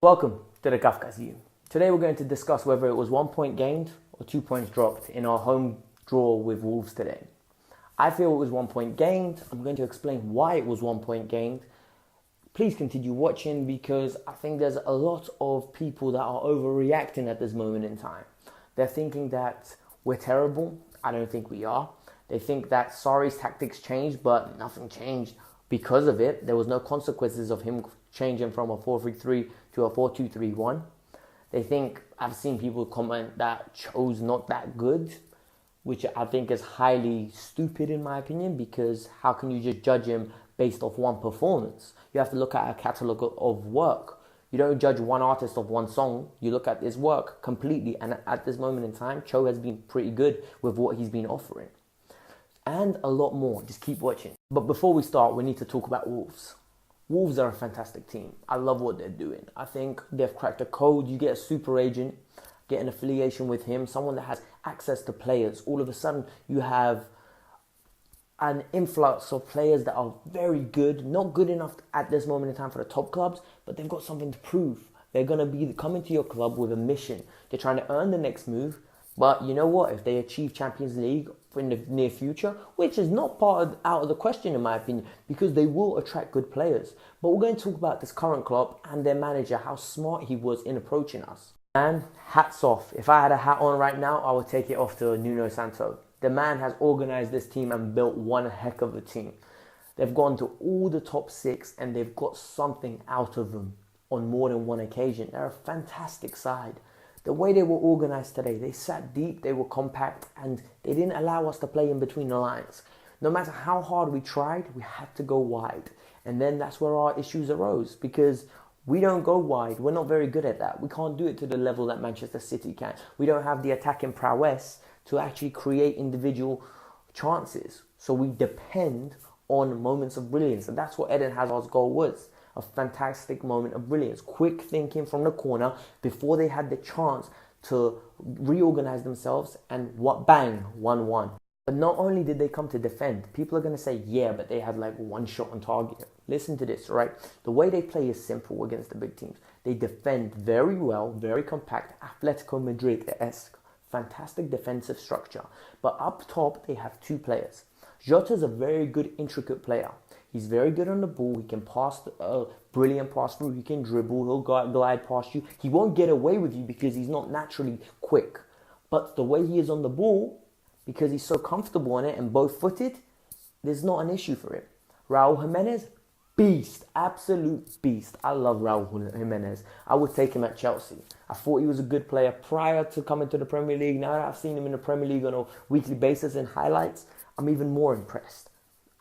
Welcome to the Kafka's Today we're going to discuss whether it was 1 point gained or 2 points dropped in our home draw with Wolves today. I feel it was 1 point gained. I'm going to explain why it was 1 point gained. Please continue watching because I think there's a lot of people that are overreacting at this moment in time. They're thinking that we're terrible. I don't think we are. They think that Sarri's tactics changed, but nothing changed because of it. There was no consequences of him changing from a 4-3-3 to a 4-2-3-1. They think, I've seen people comment that Cho's not that good, which I think is highly stupid in my opinion, because how can you just judge him based off one performance? You have to look at a catalogue of work. You don't judge one artist of one song. You look at his work completely. And at this moment in time, Cho has been pretty good with what he's been offering. And a lot more. Just keep watching. But before we start, we need to talk about Wolves. Wolves are a fantastic team. I love what they're doing. I think they've cracked a code. You get a super agent, get an affiliation with him, someone that has access to players. All of a sudden, you have an influx of players that are very good, not good enough at this moment in time for the top clubs, but they've got something to prove. They're going to be coming to your club with a mission. They're trying to earn the next move. But you know what? If they achieve Champions League in the near future, which is not out of the question in my opinion, because they will attract good players. But we're going to talk about this current club and their manager, how smart he was in approaching us. And hats off. If I had a hat on right now, I would take it off to Nuno Santo. The man has organised this team and built one heck of a team. They've gone to all the top six and they've got something out of them on more than one occasion. They're a fantastic side. The way they were organised today, they sat deep, they were compact, and they didn't allow us to play in between the lines. No matter how hard we tried, we had to go wide. And then that's where our issues arose, because we don't go wide. We're not very good at that. We can't do it to the level that Manchester City can. We don't have the attacking prowess to actually create individual chances. So we depend on moments of brilliance. And that's what Eden Hazard's goal was. A fantastic moment of brilliance. Quick thinking from the corner before they had the chance to reorganize themselves, and what bang, 1-1. But not only did they come to defend, people are going to say, yeah, but they had like one shot on target. Listen to this, right? The way they play is simple against the big teams. They defend very well, very compact, Atletico Madrid-esque, fantastic defensive structure. But up top, they have two players. Jota's a very good, intricate player. He's very good on the ball. He can pass a brilliant pass through. He can dribble. He'll glide past you. He won't get away with you because he's not naturally quick. But the way he is on the ball, because he's so comfortable on it and both-footed, there's not an issue for him. Raul Jimenez, beast. Absolute beast. I love Raul Jimenez. I would take him at Chelsea. I thought he was a good player prior to coming to the Premier League. Now that I've seen him in the Premier League on a weekly basis in highlights, I'm even more impressed.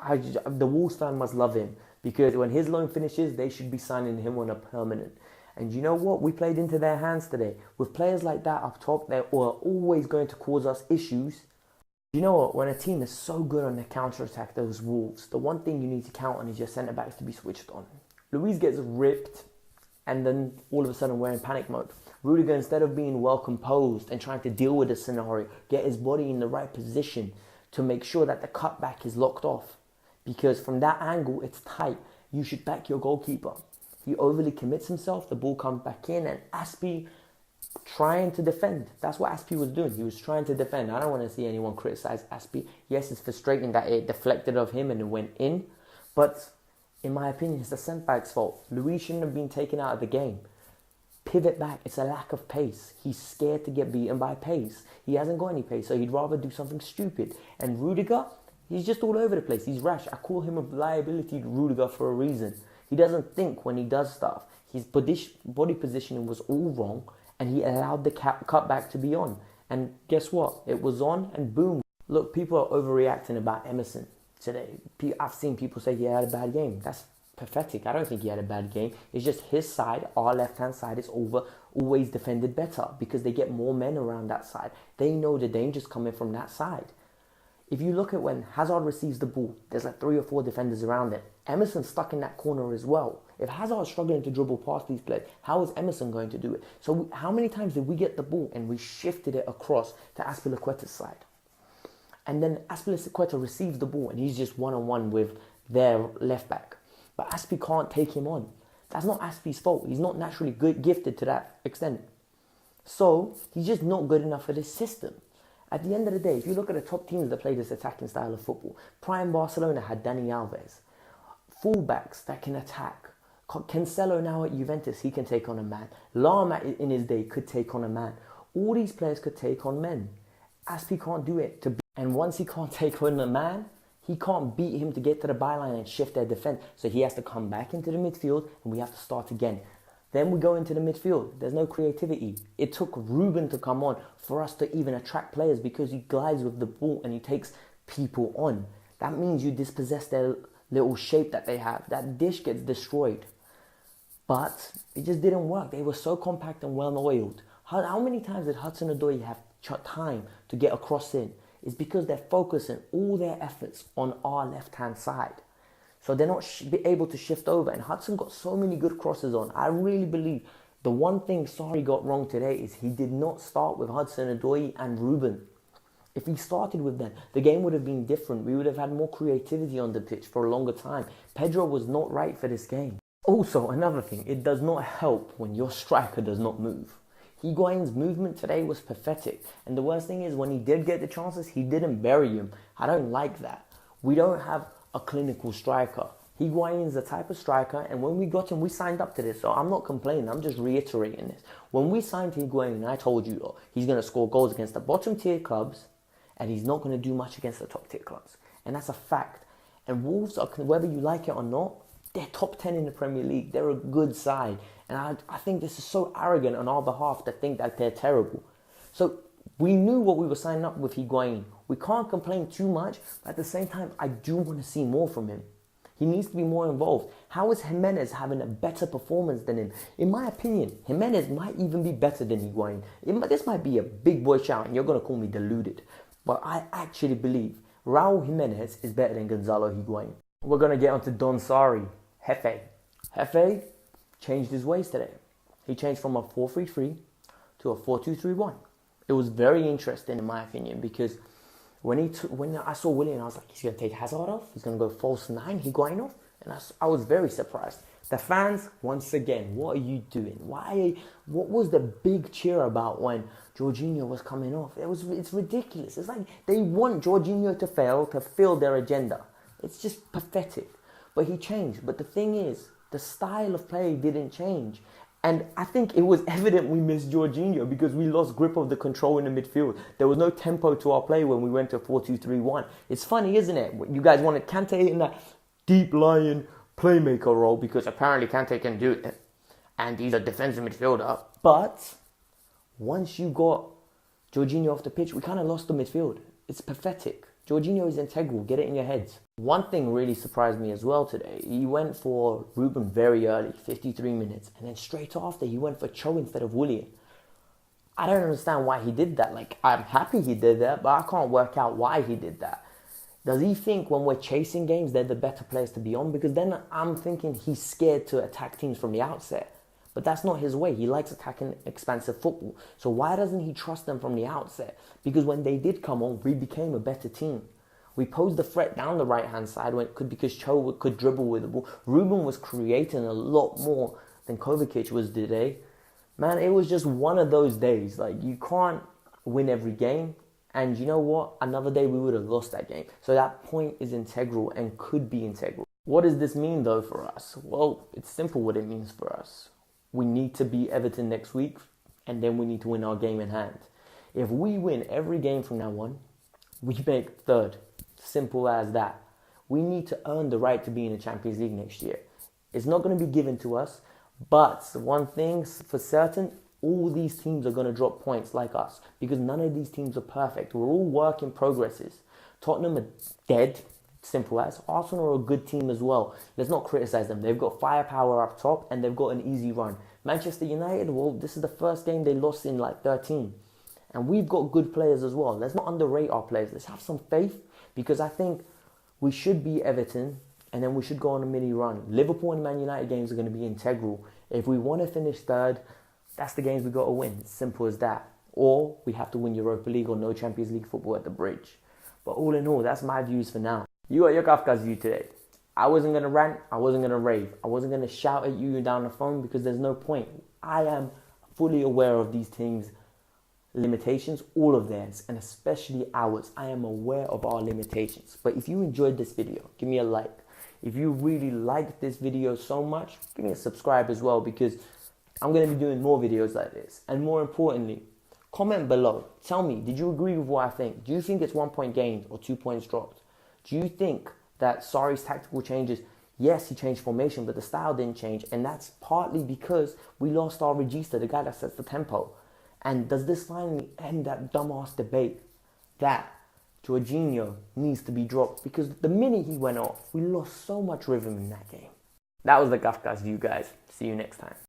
The Wolves fan must love him, because when his loan finishes, they should be signing him on a permanent. And you know what? We played into their hands today. With players like that up top, they are always going to cause us issues. You know what? When a team is so good on the counter-attack, those Wolves, the one thing you need to count on is your centre-backs to be switched on. Luis gets ripped, and then all of a sudden we're in panic mode. Rudiger, instead of being well composed and trying to deal with the scenario, get his body in the right position to make sure that the cutback is locked off. Because from that angle, it's tight. You should back your goalkeeper. He overly commits himself. The ball comes back in, and Aspie trying to defend. That's what Aspie was doing. He was trying to defend. I don't want to see anyone criticize Aspie. Yes, it's frustrating that it deflected off him and it went in. But in my opinion, it's the centre-back's fault. Luis shouldn't have been taken out of the game. Pivot back. It's a lack of pace. He's scared to get beaten by pace. He hasn't got any pace, so he'd rather do something stupid. And Rudiger, he's just all over the place. He's rash. I call him a liability to Rudiger for a reason. He doesn't think when he does stuff. His body positioning was all wrong, and he allowed the cutback to be on. And guess what? It was on, and boom. Look, people are overreacting about Emerson today. I've seen people say he had a bad game. That's pathetic. I don't think he had a bad game. It's just his side, our left-hand side, is always defended better because they get more men around that side. They know the danger's coming from that side. If you look at when Hazard receives the ball, there's like 3 or 4 defenders around it. Emerson's stuck in that corner as well. If Hazard's struggling to dribble past these players, how is Emerson going to do it? So how many times did we get the ball and we shifted it across to Azpilicueta's side? And then Azpilicueta receives the ball and he's just one-on-one with their left back. But Aspie can't take him on That's not Aspi's fault. He's not naturally good, gifted to that extent. So he's just not good enough for this system. At the end of the day, if you look at the top teams that play this attacking style of football, prime Barcelona had Dani Alves. Fullbacks that can attack. Cancelo now at Juventus, he can take on a man. Lam in his day could take on a man. All these players could take on men. Aspi can't do it. And once he can't take on a man, he can't beat him to get to the byline and shift their defense. So he has to come back into the midfield and we have to start again. Then we go into the midfield. There's no creativity. It took Ruben to come on for us to even attract players because he glides with the ball and he takes people on. That means you dispossess their little shape that they have. That dish gets destroyed. But it just didn't work. They were so compact and well-oiled. How many times did Hudson-Odoi have time to get a cross in? It's because they're focusing all their efforts on our left-hand side. So they're not able to shift over. And Hudson got so many good crosses on. I really believe the one thing Sarri got wrong today is he did not start with Hudson-Odoi and Ruben. If he started with them, the game would have been different. We would have had more creativity on the pitch for a longer time. Pedro was not right for this game. Also, another thing, it does not help when your striker does not move. Higuain's movement today was pathetic. And the worst thing is when he did get the chances, he didn't bury him. I don't like that. We don't have a clinical striker. Higuain is the type of striker, and when we got him, we signed up to this. So I'm not complaining, I'm just reiterating this. When we signed Higuain, I told you, oh, he's going to score goals against the bottom tier clubs, and he's not going to do much against the top tier clubs. And that's a fact. And Wolves, are, whether you like it or not, they're top 10 in the Premier League. They're a good side. And I think this is so arrogant on our behalf to think that they're terrible. So we knew what we were signing up with Higuain. We can't complain too much, but at the same time, I do want to see more from him. He needs to be more involved. How is Jimenez having a better performance than him? In my opinion, Jimenez might even be better than Higuain. This might be a big boy shout, and you're going to call me deluded. But I actually believe Raul Jimenez is better than Gonzalo Higuain. We're going to get onto Don Sarri. Jefe changed his ways today. He changed from a 4-3-3 to a 4-2-3-1. It was very interesting in my opinion because when I saw Willian, I was like, he's going to take Hazard off. He's going to go false 9, Higuain off. And I was very surprised. The fans, once again, what are you doing? What was the big cheer about when Jorginho was coming off? It's ridiculous. It's like they want Jorginho to fail to fill their agenda. It's just pathetic. But he changed. But the thing is, the style of play didn't change. And I think it was evident we missed Jorginho because we lost grip of the control in the midfield. There was no tempo to our play when we went to 4-2-3-1. It's funny, isn't it? You guys wanted Kante in that deep lying playmaker role because apparently Kante can do it. And he's a defensive midfielder. But once you got Jorginho off the pitch, we kind of lost the midfield. It's pathetic. Jorginho is integral. Get it in your heads. One thing really surprised me as well today. He went for Ruben very early, 53 minutes. And then straight after, he went for Cho instead of Willian. I don't understand why he did that. Like, I'm happy he did that, but I can't work out why he did that. Does he think when we're chasing games, they're the better players to be on? Because then I'm thinking he's scared to attack teams from the outset. But that's not his way. He likes attacking expansive football. So why doesn't he trust them from the outset? Because when they did come on, we became a better team. We posed the threat down the right-hand side because Cho could dribble with the ball. Ruben was creating a lot more than Kovacic was today. Man, it was just one of those days. Like, you can't win every game. And you know what? Another day we would have lost that game. So that point is integral and could be integral. What does this mean, though, for us? Well, it's simple what it means for us. We need to beat Everton next week, and then we need to win our game in hand. If we win every game from now on, we make third. Simple as that. We need to earn the right to be in the Champions League next year. It's not going to be given to us, but one thing's for certain, all these teams are going to drop points like us because none of these teams are perfect. We're all work in progresses. Tottenham are dead. Simple as. Arsenal are a good team as well. Let's not criticize them. They've got firepower up top and they've got an easy run. Manchester United, well, this is the first game they lost in like 13. And we've got good players as well. Let's not underrate our players. Let's have some faith because I think we should beat Everton and then we should go on a mini run. Liverpool and Man United games are going to be integral. If we want to finish third, that's the games we've got to win. It's simple as that. Or we have to win Europa League or no Champions League football at the bridge. But all in all, that's my views for now. You got your Kafka's view today. I wasn't going to rant. I wasn't going to rave. I wasn't going to shout at you down the phone because there's no point. I am fully aware of these things, limitations, all of theirs, and especially ours. I am aware of our limitations. But if you enjoyed this video, give me a like. If you really liked this video so much, give me a subscribe as well, because I'm going to be doing more videos like this. And more importantly, comment below. Tell me, did you agree with what I think? Do you think it's 1 point gained or 2 points dropped? Do you think that Sarri's tactical changes, yes, he changed formation, but the style didn't change, and that's partly because we lost our regista, the guy that sets the tempo? And does this finally end that dumbass debate that Jorginho needs to be dropped? Because the minute he went off, we lost so much rhythm in that game. That was the Gafkas view, guys. See you next time.